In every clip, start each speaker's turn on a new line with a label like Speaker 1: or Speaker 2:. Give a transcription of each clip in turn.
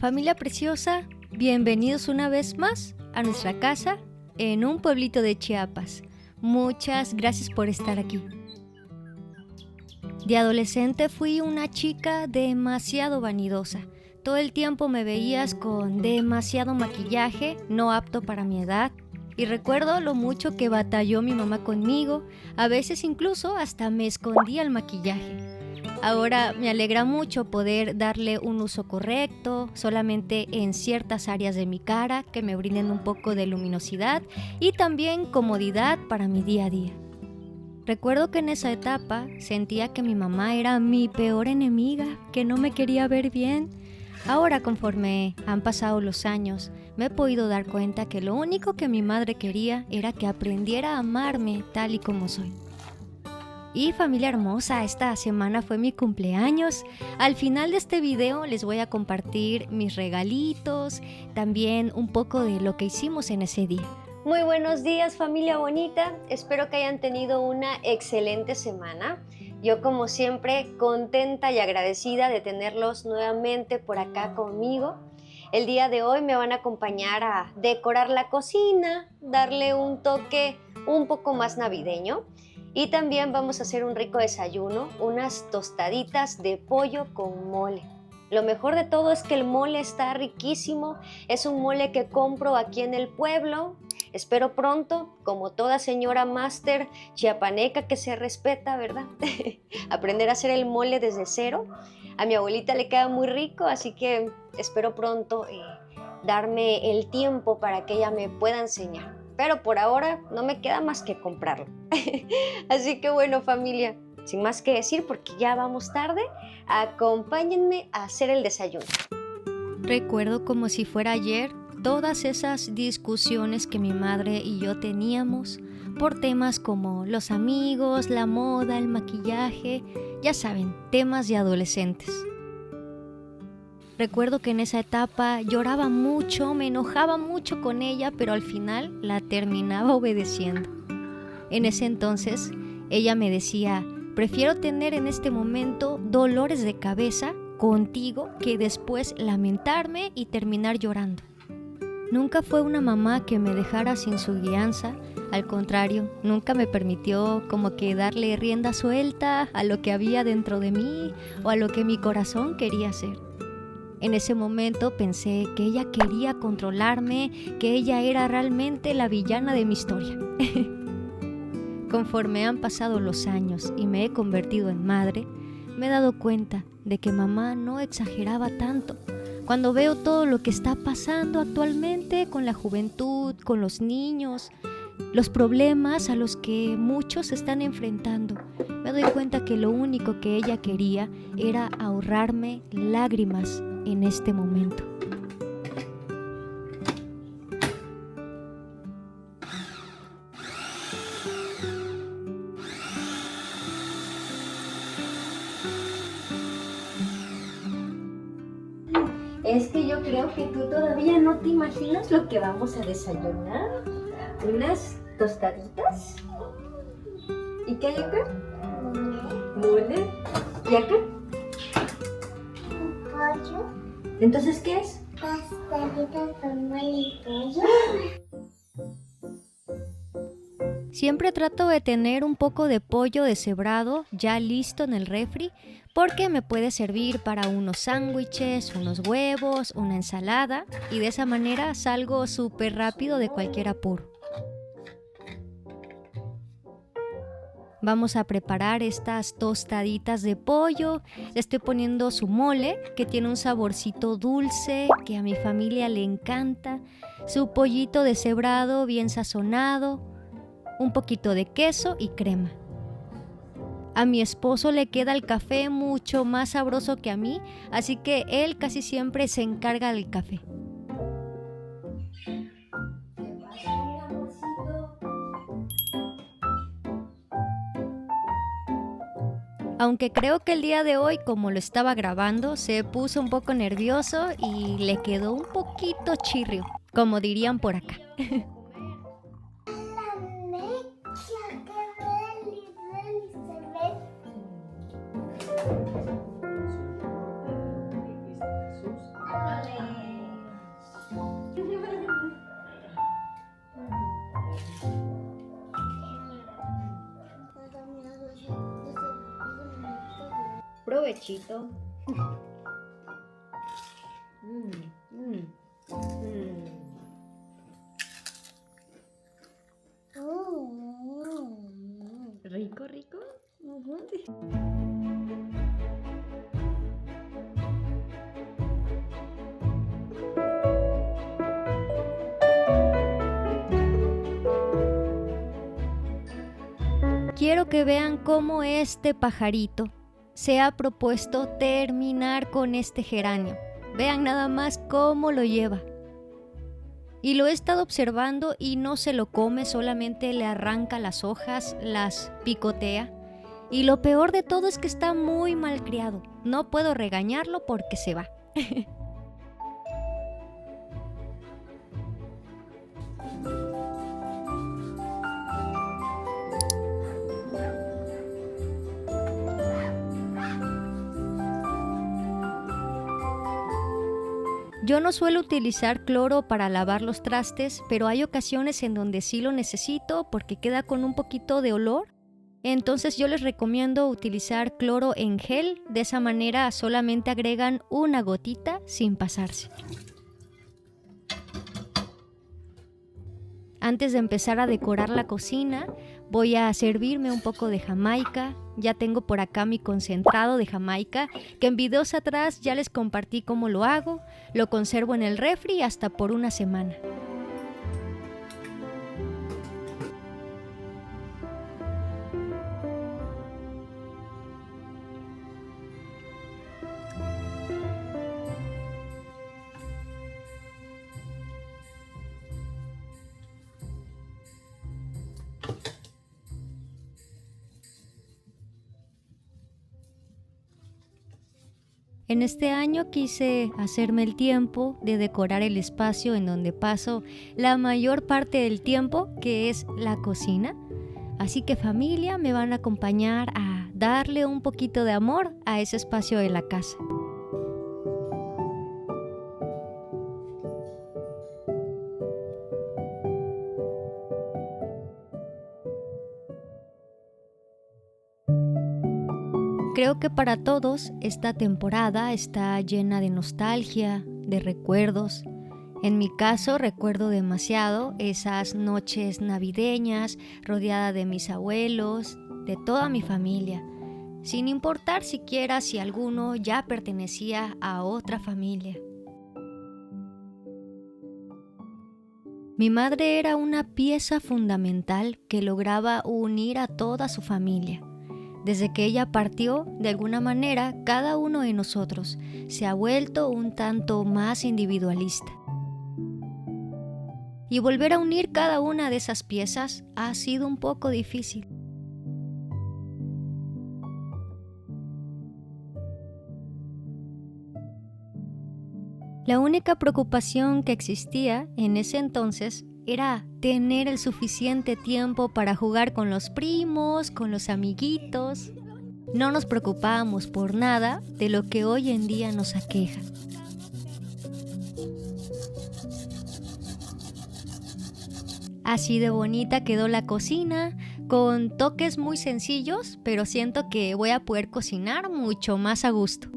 Speaker 1: Familia preciosa, bienvenidos una vez más a nuestra casa en un pueblito de Chiapas. Muchas gracias por estar aquí. De adolescente fui una chica demasiado vanidosa. Todo el tiempo me veías con demasiado maquillaje, no apto para mi edad. Y recuerdo lo mucho que batalló mi mamá conmigo, a veces incluso hasta me escondía el maquillaje. Ahora me alegra mucho poder darle un uso correcto, solamente en ciertas áreas de mi cara que me brinden un poco de luminosidad y también comodidad para mi día a día. Recuerdo que en esa etapa sentía que mi mamá era mi peor enemiga, que no me quería ver bien. Ahora, conforme han pasado los años, me he podido dar cuenta que lo único que mi madre quería era que aprendiera a amarme tal y como soy. Y familia hermosa, esta semana fue mi cumpleaños. Al final de este video les voy a compartir mis regalitos, también un poco de lo que hicimos en ese día. Muy buenos días familia bonita, espero que hayan tenido una excelente semana. Yo como siempre contenta y agradecida de tenerlos nuevamente por acá conmigo. El día de hoy me van a acompañar a decorar la cocina, darle un toque un poco más navideño. Y también vamos a hacer un rico desayuno, unas tostaditas de pollo con mole. Lo mejor de todo es que el mole está riquísimo, es un mole que compro aquí en el pueblo. Espero pronto, como toda señora máster chiapaneca que se respeta, ¿verdad? Aprender a hacer el mole desde cero. A mi abuelita le queda muy rico, así que espero pronto darme el tiempo para que ella me pueda enseñar. Pero por ahora no me queda más que comprarlo. Así que bueno, familia, sin más que decir porque ya vamos tarde, acompáñenme a hacer el desayuno. Recuerdo como si fuera ayer todas esas discusiones que mi madre y yo teníamos por temas como los amigos, la moda, el maquillaje, ya saben, temas de adolescentes. Recuerdo que en esa etapa lloraba mucho, me enojaba mucho con ella, pero al final la terminaba obedeciendo. En ese entonces, ella me decía, prefiero tener en este momento dolores de cabeza contigo que después lamentarme y terminar llorando. Nunca fue una mamá que me dejara sin su guianza, al contrario, nunca me permitió como que darle rienda suelta a lo que había dentro de mí o a lo que mi corazón quería hacer. En ese momento pensé que ella quería controlarme, que ella era realmente la villana de mi historia. Conforme han pasado los años y me he convertido en madre, me he dado cuenta de que mamá no exageraba tanto. Cuando veo todo lo que está pasando actualmente con la juventud, con los niños, los problemas a los que muchos se están enfrentando, me doy cuenta que lo único que ella quería era ahorrarme lágrimas en este momento. Es que yo creo que tú todavía no te imaginas lo que vamos a desayunar. Unas tostaditas. ¿Y qué hay acá? Mole. ¿Y acá?
Speaker 2: Un pollo.
Speaker 1: ¿Entonces qué es?
Speaker 2: Tostaditas con mole y pollo.
Speaker 1: Siempre trato de tener un poco de pollo deshebrado ya listo en el refri porque me puede servir para unos sándwiches, unos huevos, una ensalada y de esa manera salgo súper rápido de cualquier apuro. Vamos a preparar estas tostaditas de pollo. Le estoy poniendo su mole, que tiene un saborcito dulce, que a mi familia le encanta. Su pollito deshebrado, bien sazonado. Un poquito de queso y crema. A mi esposo le queda el café mucho más sabroso que a mí, así que él casi siempre se encarga del café. Aunque creo que el día de hoy, como lo estaba grabando, se puso un poco nervioso y le quedó un poquito chirrio, como dirían por acá.
Speaker 2: La mecha, que deli se ve.
Speaker 1: provechito. Rico, rico. Quiero que vean cómo este pajarito se ha propuesto terminar con este geranio. Vean nada más cómo lo lleva. Y lo he estado observando y no se lo come, solamente le arranca las hojas, las picotea. Y lo peor de todo es que está muy mal criado. No puedo regañarlo porque se va. Yo no suelo utilizar cloro para lavar los trastes, pero hay ocasiones en donde sí lo necesito porque queda con un poquito de olor. Entonces yo les recomiendo utilizar cloro en gel, de esa manera solamente agregan una gotita sin pasarse. Antes de empezar a decorar la cocina, voy a servirme un poco de jamaica. Ya tengo por acá mi concentrado de jamaica, que en videos atrás ya les compartí cómo lo hago. Lo conservo en el refri hasta por una semana. En este año quise hacerme el tiempo de decorar el espacio en donde paso la mayor parte del tiempo, que es la cocina. Así que familia, me van a acompañar a darle un poquito de amor a ese espacio de la casa. Creo que para todos esta temporada está llena de nostalgia, de recuerdos. En mi caso recuerdo demasiado esas noches navideñas rodeada de mis abuelos, de toda mi familia, sin importar siquiera si alguno ya pertenecía a otra familia. Mi madre era una pieza fundamental que lograba unir a toda su familia. Desde que ella partió, de alguna manera, cada uno de nosotros se ha vuelto un tanto más individualista. Y volver a unir cada una de esas piezas ha sido un poco difícil. La única preocupación que existía en ese entonces era tener el suficiente tiempo para jugar con los primos, con los amiguitos. No nos preocupábamos por nada de lo que hoy en día nos aqueja. Así de bonita quedó la cocina, con toques muy sencillos, pero siento que voy a poder cocinar mucho más a gusto.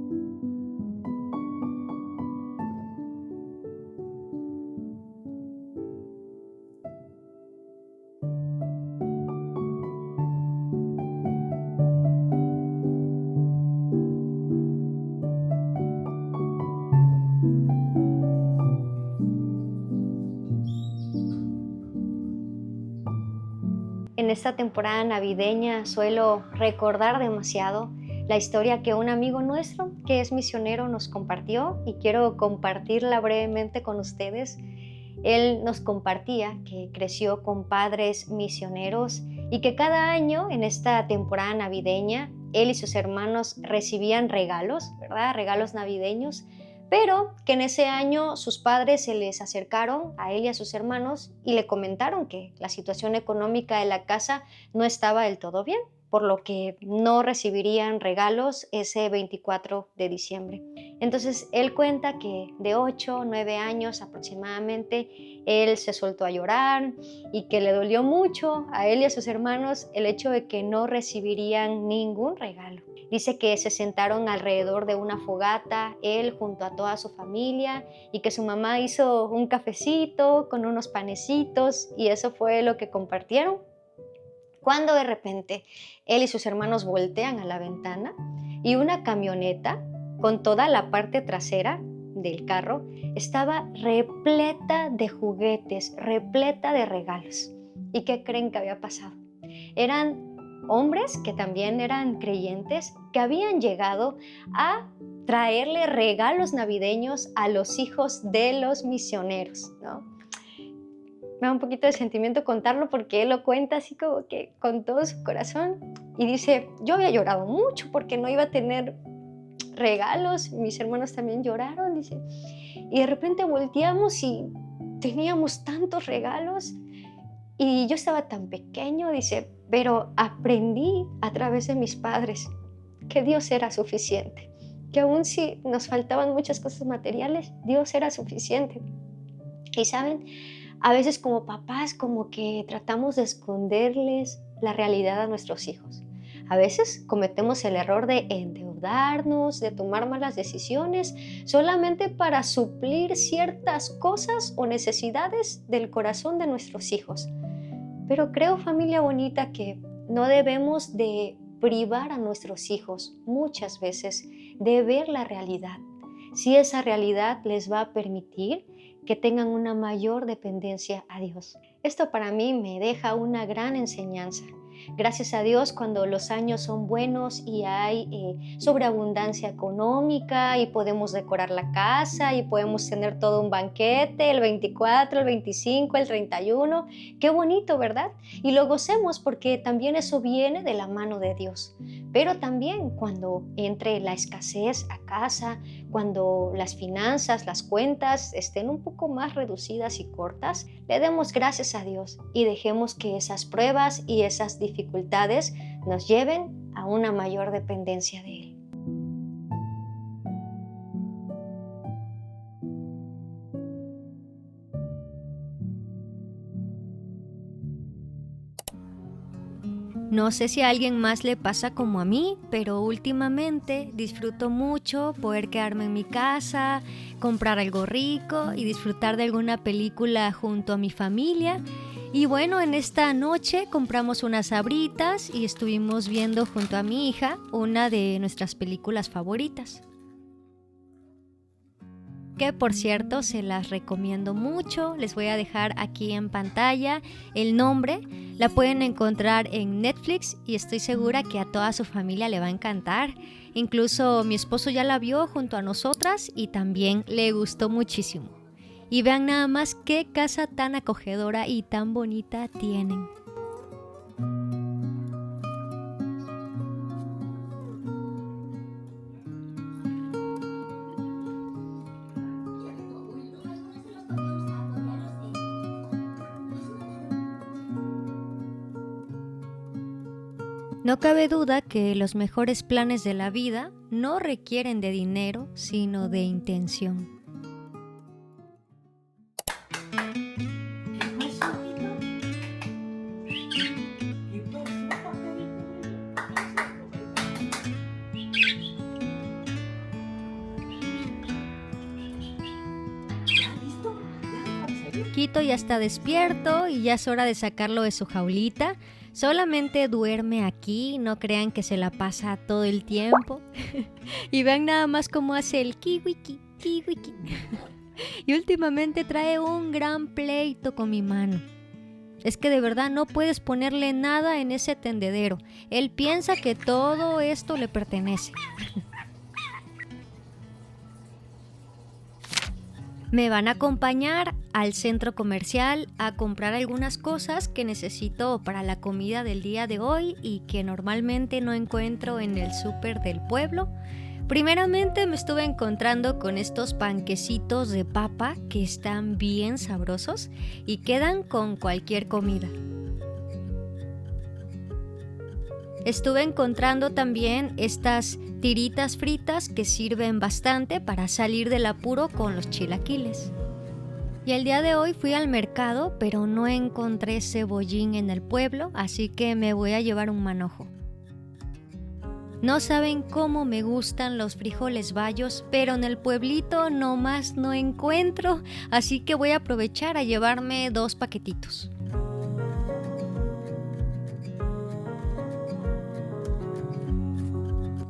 Speaker 1: En esta temporada navideña suelo recordar demasiado la historia que un amigo nuestro, que es misionero, nos compartió y quiero compartirla brevemente con ustedes. Él nos compartía que creció con padres misioneros y que cada año en esta temporada navideña él y sus hermanos recibían regalos, ¿verdad? Regalos navideños, pero que en ese año sus padres se les acercaron a él y a sus hermanos y le comentaron que la situación económica de la casa no estaba del todo bien, por lo que no recibirían regalos ese 24 de diciembre. Entonces él cuenta que de 8 o 9 años aproximadamente, él se soltó a llorar y que le dolió mucho a él y a sus hermanos el hecho de que no recibirían ningún regalo. Dice que se sentaron alrededor de una fogata, él junto a toda su familia, y que su mamá hizo un cafecito con unos panecitos y eso fue lo que compartieron. Cuando de repente él y sus hermanos voltean a la ventana y una camioneta con toda la parte trasera del carro estaba repleta de juguetes, repleta de regalos. ¿Y qué creen que había pasado? Eran hombres que también eran creyentes que habían llegado a traerle regalos navideños a los hijos de los misioneros, ¿no? Me da un poquito de sentimiento contarlo porque él lo cuenta así como que con todo su corazón y dice, yo había llorado mucho porque no iba a tener regalos, mis hermanos también lloraron, dice, y de repente volteamos y teníamos tantos regalos y yo estaba tan pequeño, dice, pero aprendí a través de mis padres que Dios era suficiente, que aun si nos faltaban muchas cosas materiales, Dios era suficiente. Y saben, a veces como papás como que tratamos de esconderles la realidad a nuestros hijos. A veces cometemos el error de endeudarnos, de tomar malas decisiones solamente para suplir ciertas cosas o necesidades del corazón de nuestros hijos. Pero creo, familia bonita, que no debemos de privar a nuestros hijos muchas veces de ver la realidad. Si esa realidad les va a permitir que tengan una mayor dependencia a Dios. Esto para mí me deja una gran enseñanza. Gracias a Dios, cuando los años son buenos y hay sobreabundancia económica y podemos decorar la casa y podemos tener todo un banquete, el 24, el 25, el 31, qué bonito, ¿verdad? Y lo gocemos porque también eso viene de la mano de Dios. Pero también cuando entre la escasez a casa, cuando las finanzas, las cuentas estén un poco más reducidas y cortas, le demos gracias a Dios y dejemos que esas pruebas y esas dificultades nos lleven a una mayor dependencia de Él. No sé si a alguien más le pasa como a mí, pero últimamente disfruto mucho poder quedarme en mi casa, comprar algo rico y disfrutar de alguna película junto a mi familia. Y bueno, en esta noche compramos unas sabritas y estuvimos viendo junto a mi hija una de nuestras películas favoritas. Que por cierto se las recomiendo mucho, les voy a dejar aquí en pantalla el nombre, la pueden encontrar en Netflix y estoy segura que a toda su familia le va a encantar, incluso mi esposo ya la vio junto a nosotras y también le gustó muchísimo. Y vean nada más qué casa tan acogedora y tan bonita tienen. No cabe duda que los mejores planes de la vida no requieren de dinero, sino de intención. Quito ya está despierto y ya es hora de sacarlo de su jaulita. Solamente duerme aquí, no crean que se la pasa todo el tiempo. Y vean nada más cómo hace el kiwiki, kiwiki. Y últimamente trae un gran pleito con mi mano. Es que de verdad no puedes ponerle nada en ese tendedero. Él piensa que todo esto le pertenece. Me van a acompañar al centro comercial a comprar algunas cosas que necesito para la comida del día de hoy y que normalmente no encuentro en el súper del pueblo. Primeramente me estuve encontrando con estos panquecitos de papa que están bien sabrosos y quedan con cualquier comida. Estuve encontrando también estas tiritas fritas que sirven bastante para salir del apuro con los chilaquiles. Y el día de hoy fui al mercado, pero no encontré cebollín en el pueblo, así que me voy a llevar un manojo. No saben cómo me gustan los frijoles bayos, pero en el pueblito nomás no encuentro, así que voy a aprovechar a llevarme 2 paquetitos.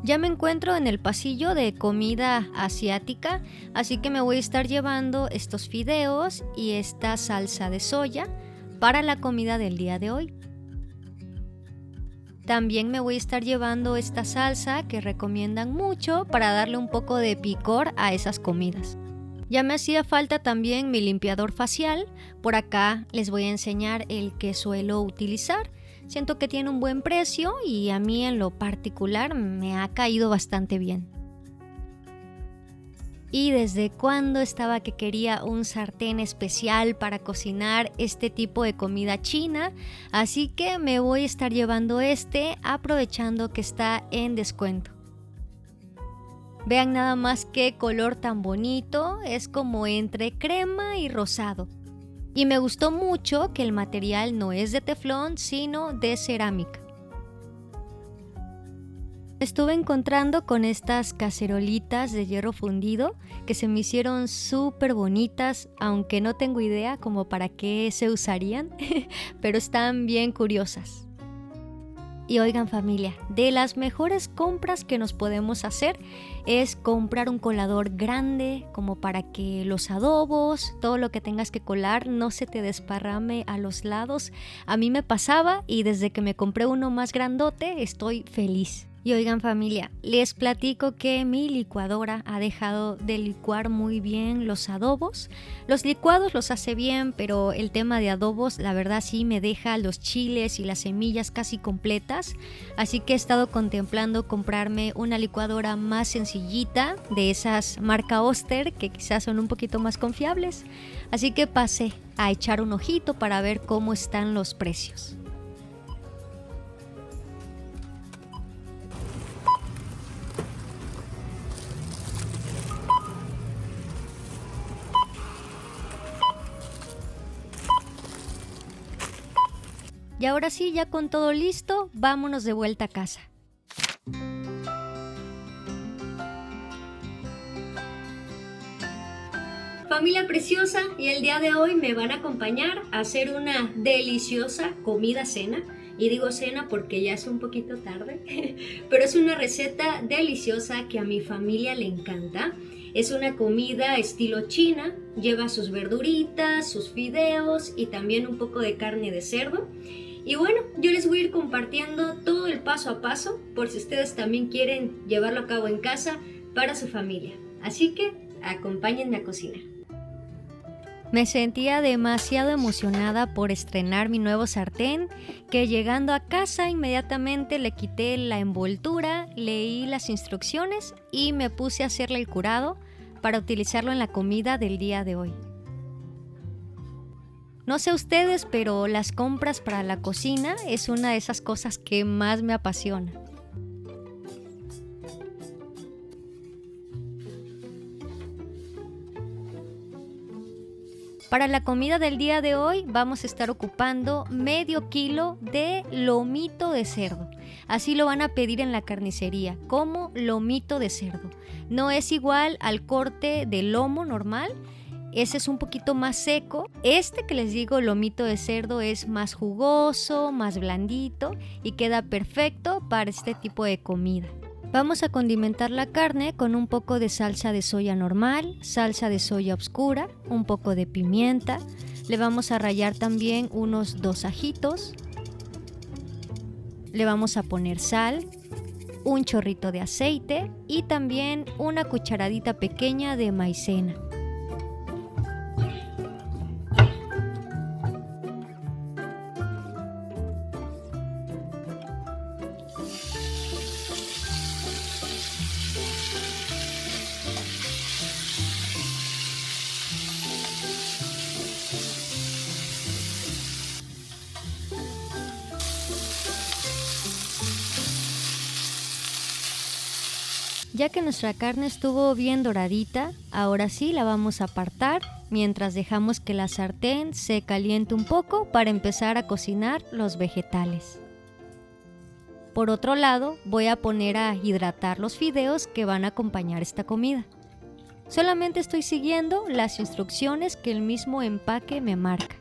Speaker 1: Ya me encuentro en el pasillo de comida asiática, así que me voy a estar llevando estos fideos y esta salsa de soya para la comida del día de hoy. También me voy a estar llevando esta salsa que recomiendan mucho para darle un poco de picor a esas comidas. Ya me hacía falta también mi limpiador facial. Por acá les voy a enseñar el que suelo utilizar. Siento que tiene un buen precio y a mí en lo particular me ha caído bastante bien. ¿Y desde cuándo estaba que quería un sartén especial para cocinar este tipo de comida china? Así que me voy a estar llevando aprovechando que está en descuento. Vean nada más qué color tan bonito, es como entre crema y rosado. Y me gustó mucho que el material no es de teflón, sino de cerámica. Estuve encontrando con estas cacerolitas de hierro fundido que se me hicieron súper bonitas, aunque no tengo idea como para qué se usarían, pero están bien curiosas. Y oigan familia, de las mejores compras que nos podemos hacer es comprar un colador grande como para que los adobos, todo lo que tengas que colar no se te desparrame a los lados. A mí me pasaba y desde que me compré uno más grandote estoy feliz. Y oigan familia, les platico que mi licuadora ha dejado de licuar muy bien los adobos. Los licuados los hace bien, pero el tema de adobos la verdad sí me deja los chiles y las semillas casi completas. Así que he estado contemplando comprarme una licuadora más sencillita, de esas marca Oster, que quizás son un poquito más confiables. Así que pasé a echar un ojito para ver cómo están los precios. Y ahora sí, ya con todo listo, vámonos de vuelta a casa. Familia preciosa, y el día de hoy me van a acompañar a hacer una deliciosa comida cena. Y digo cena porque ya es un poquito tarde, pero es una receta deliciosa que a mi familia le encanta. Es una comida estilo china, lleva sus verduritas, sus fideos y también un poco de carne de cerdo. Y bueno, yo les voy a ir compartiendo todo el paso a paso por si ustedes también quieren llevarlo a cabo en casa para su familia. Así que acompáñenme a cocinar. Me sentía demasiado emocionada por estrenar mi nuevo sartén que llegando a casa inmediatamente le quité la envoltura, leí las instrucciones y me puse a hacerle el curado para utilizarlo en la comida del día de hoy. No sé ustedes, pero las compras para la cocina es una de esas cosas que más me apasiona. Para la comida del día de hoy vamos a estar ocupando medio kilo de lomito de cerdo. Así lo van a pedir en la carnicería, como lomito de cerdo. No es igual al corte de lomo normal. Ese es un poquito más seco. Este que les digo, lomito de cerdo, es más jugoso, más blandito y queda perfecto para este tipo de comida. Vamos a condimentar la carne con un poco de salsa de soya normal, salsa de soya oscura, un poco de pimienta. Le vamos a rallar también unos 2 ajitos. Le vamos a poner sal, un chorrito de aceite y también una cucharadita pequeña de maicena. Ya que nuestra carne estuvo bien doradita, ahora sí la vamos a apartar mientras dejamos que la sartén se caliente un poco para empezar a cocinar los vegetales. Por otro lado, voy a poner a hidratar los fideos que van a acompañar esta comida. Solamente estoy siguiendo las instrucciones que el mismo empaque me marca.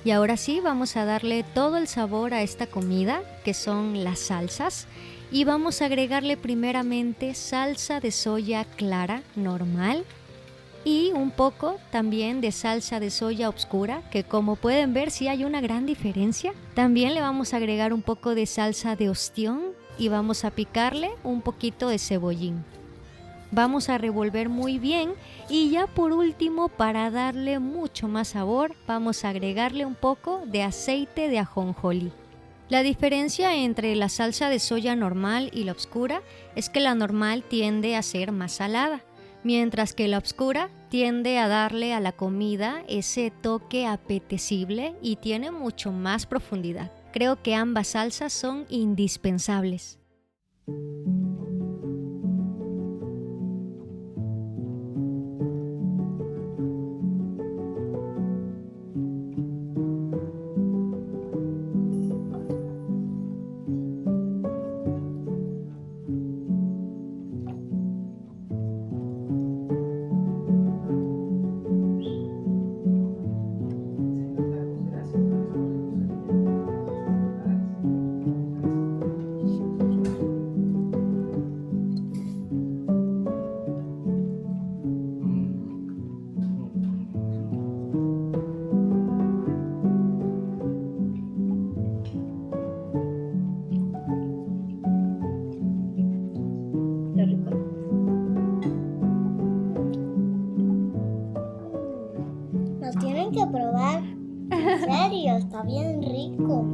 Speaker 1: Y ahora sí, vamos a darle todo el sabor a esta comida, que son las salsas. Y vamos a agregarle primeramente salsa de soya clara, normal. Y un poco también de salsa de soya oscura, que como pueden ver sí hay una gran diferencia. También le vamos a agregar un poco de salsa de ostión y vamos a picarle un poquito de cebollín. Vamos a revolver muy bien y ya por último, para darle mucho más sabor, vamos a agregarle un poco de aceite de ajonjolí. La diferencia entre la salsa de soya normal y la oscura es que la normal tiende a ser más salada, mientras que la oscura tiende a darle a la comida ese toque apetecible y tiene mucho más profundidad. Creo que ambas salsas son indispensables.
Speaker 2: Lo tienen que probar. En serio, está bien rico.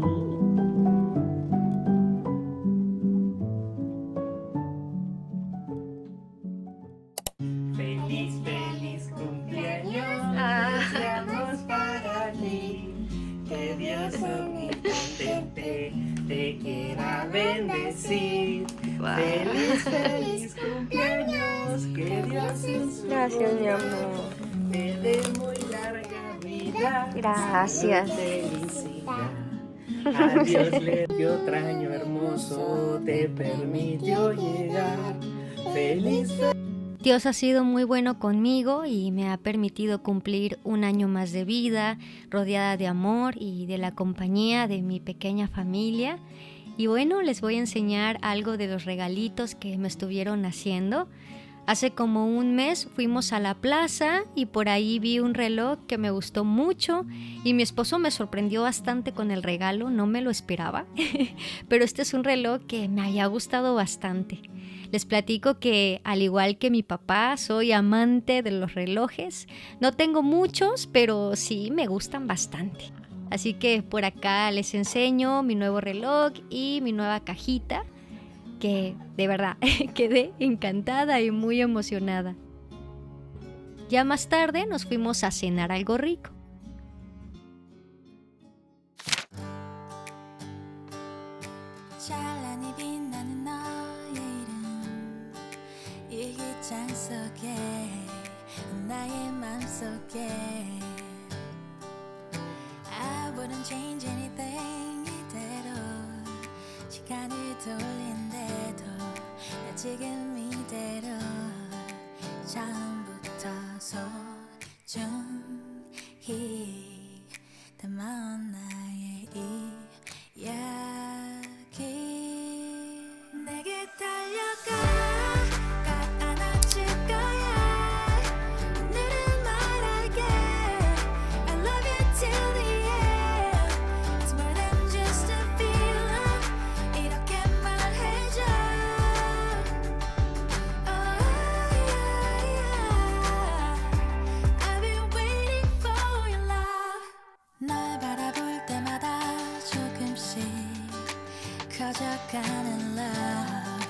Speaker 3: Feliz, feliz cumpleaños, deseamos para ti. Que Dios omnipotente te quiera bendecir. Feliz, feliz cumpleaños, que Dios en su
Speaker 4: Gracias, mi
Speaker 3: bondad
Speaker 4: amor.
Speaker 3: te dé muy larga vida.
Speaker 4: Gracias.
Speaker 3: Felicidad. A Dios le dio otro año hermoso, te permitió llegar. Feliz,
Speaker 1: Dios ha sido muy bueno conmigo y me ha permitido cumplir un año más de vida, rodeada de amor y de la compañía de mi pequeña familia. Y bueno, les voy a enseñar algo de los regalitos que me estuvieron haciendo. Hace como un mes fuimos a la plaza y por ahí vi un reloj que me gustó mucho y mi esposo me sorprendió bastante con el regalo, no me lo esperaba, pero este es un reloj que me había gustado bastante. Les platico que al igual que mi papá, soy amante de los relojes. No tengo muchos, pero sí me gustan bastante. Así que por acá les enseño mi nuevo reloj y mi nueva cajita, que de verdad quedé encantada y muy emocionada. Ya más tarde nos fuimos a cenar algo rico.
Speaker 5: 찬란히 빛나는 너의 이름 일기장 속에 나의 맘속에 I wouldn't change anything 이대로 시간을 돌린대도 나 지금 이대로 처음부터 소중히 담아온 나의 이야기 내게 달려가 kind of love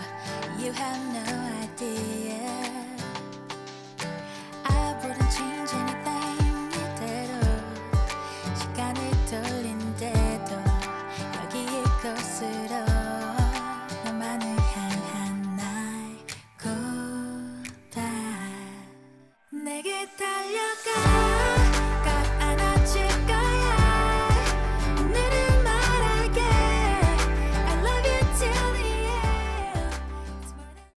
Speaker 5: you have no idea. I wouldn't change anything 이대로 시간을 돌린대도 여기 이곳으로 너만을 향한 나의 고백 내게 달려가